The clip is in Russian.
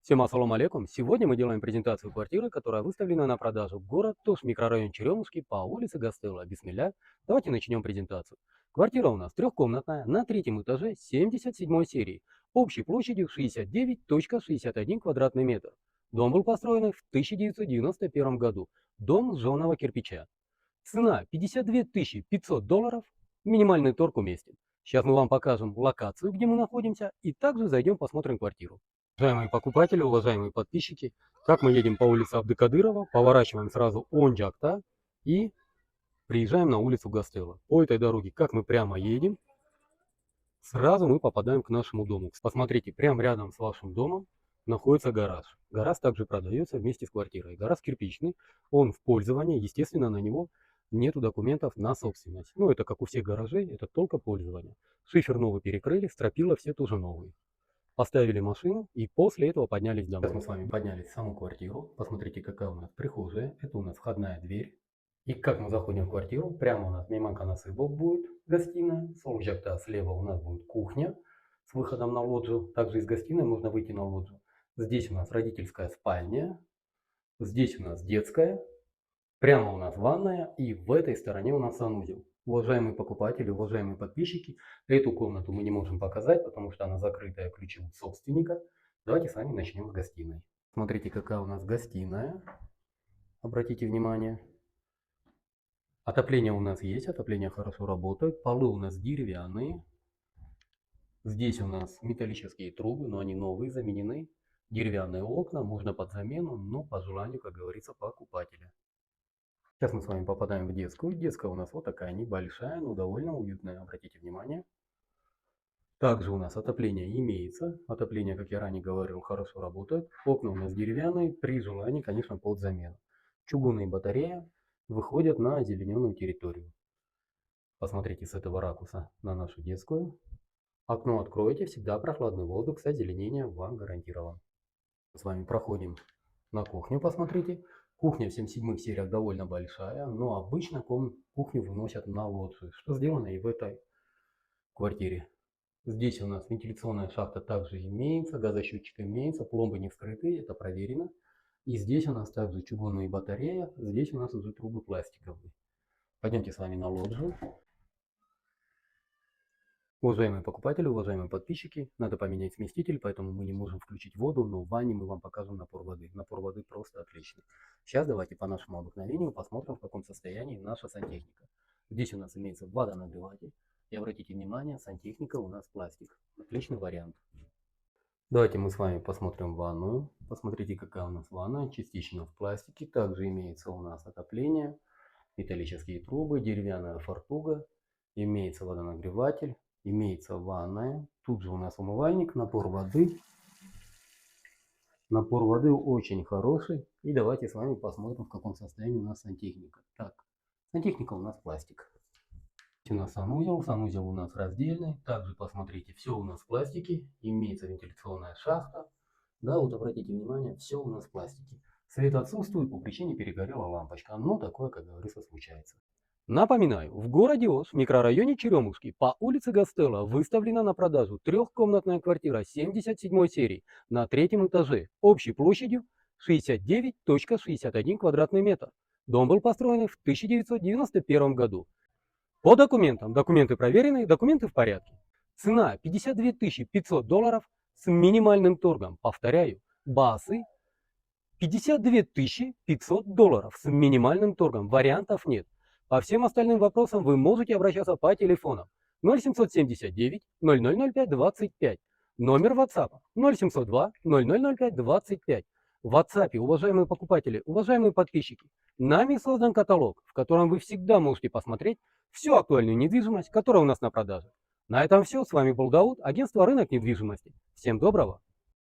Всем ассаламу алейкум. Сегодня мы делаем презентацию квартиры, которая выставлена на продажу. Город Туш, микрорайон Черемушки, по улице Гастелло. Бисмилля. Давайте начнем презентацию. Квартира у нас трехкомнатная, на третьем этаже 77 серии. Общей площадью 69,61 квадратный метр. Дом был построен в 1991 году. Дом жженого кирпича. Цена $52 500. Минимальный торг уместен. Сейчас мы вам покажем локацию, где мы находимся, и также зайдем посмотрим квартиру. Уважаемые покупатели, уважаемые подписчики, как мы едем по улице Абдыкадырова, поворачиваем сразу Онджакта и приезжаем на улицу Гастелло. По этой дороге, как мы прямо едем, сразу мы попадаем к нашему дому. Посмотрите, прямо рядом с вашим домом находится гараж. Гараж также продается вместе с квартирой. Гараж кирпичный, он в пользовании, естественно, на него нету документов на собственность. Ну, это как у всех гаражей, это только пользование. Шифер новый перекрыли, стропила все тоже новые. Поставили машину и после этого поднялись домой. Сейчас мы с вами поднялись в саму квартиру. Посмотрите, какая у нас прихожая. Это у нас входная дверь. И как мы заходим в квартиру, прямо у нас мимо насыпов будет гостиная. С Онджакта слева у нас будет кухня с выходом на лоджию. Также из гостиной можно выйти на лоджию. Здесь у нас родительская спальня. Здесь у нас детская. Прямо у нас ванная. И в этой стороне у нас санузел. Уважаемые покупатели, уважаемые подписчики, эту комнату мы не можем показать, потому что она закрытая ключом собственника. Давайте с вами начнем с гостиной. Смотрите, какая у нас гостиная. Обратите внимание. Отопление у нас есть, отопление хорошо работает. Полы у нас деревянные. Здесь у нас металлические трубы, но они новые, заменены. Деревянные окна, можно под замену, но по желанию, как говорится, покупателя. Сейчас мы с вами попадаем в детскую. Детская у нас вот такая небольшая, но довольно уютная. Обратите внимание. Также у нас отопление имеется. Отопление, как я ранее говорил, хорошо работает. Окна у нас деревянные. При желании, конечно, под замену. Чугунные батареи выходят на озелененную территорию. Посмотрите с этого ракурса на нашу детскую. Окно откройте, всегда прохладный воздух с озеленением вам гарантирован. С вами проходим на кухню, посмотрите. Кухня в 77 сериях довольно большая, но обычно кухню выносят на лоджию, что сделано и в этой квартире. Здесь у нас вентиляционная шахта также имеется, газосчетчик имеется, пломбы не вскрыты, это проверено. И здесь у нас также чугунные батареи, здесь у нас уже трубы пластиковые. Пойдемте с вами на лоджию. Уважаемые покупатели, уважаемые подписчики, надо поменять сместитель, поэтому мы не можем включить воду, но в ванне мы вам покажем напор воды. Напор воды просто отличный. Сейчас давайте по нашему обыкновению посмотрим, в каком состоянии наша сантехника. Здесь у нас имеется водонагреватель. И обратите внимание, сантехника у нас пластик. Отличный вариант. Давайте мы с вами посмотрим ванную. Посмотрите, какая у нас ванная, частично в пластике. Также имеется у нас отопление, металлические трубы, деревянная фортуга, имеется водонагреватель. Имеется ванная. Тут же у нас умывальник, напор воды. Напор воды очень хороший. И давайте с вами посмотрим, в каком состоянии у нас сантехника. Так, сантехника у нас пластик. У нас санузел. Санузел у нас раздельный. Также посмотрите, все у нас в пластике. Имеется вентиляционная шахта. Да, вот обратите внимание, все у нас в пластике. Свет отсутствует, по причине перегорела лампочка. Но такое, как говорится, случается. Напоминаю, в городе Ош, в микрорайоне Черемушки, по улице Гастелло выставлена на продажу трехкомнатная квартира 77 серии на третьем этаже общей площадью 69,61 квадратный метр. Дом был построен в 1991 году. По документам, документы проверены, документы в порядке. Цена $52 500 с минимальным торгом. Повторяю, басы $52 500 с минимальным торгом. Вариантов нет. По всем остальным вопросам вы можете обращаться по телефонам 0779 0005 25, номер WhatsApp 0702 0005 25. В WhatsApp, уважаемые покупатели, уважаемые подписчики, нами создан каталог, в котором вы всегда можете посмотреть всю актуальную недвижимость, которая у нас на продаже. На этом все. С вами был Дауд, агентство «Рынок недвижимости». Всем доброго!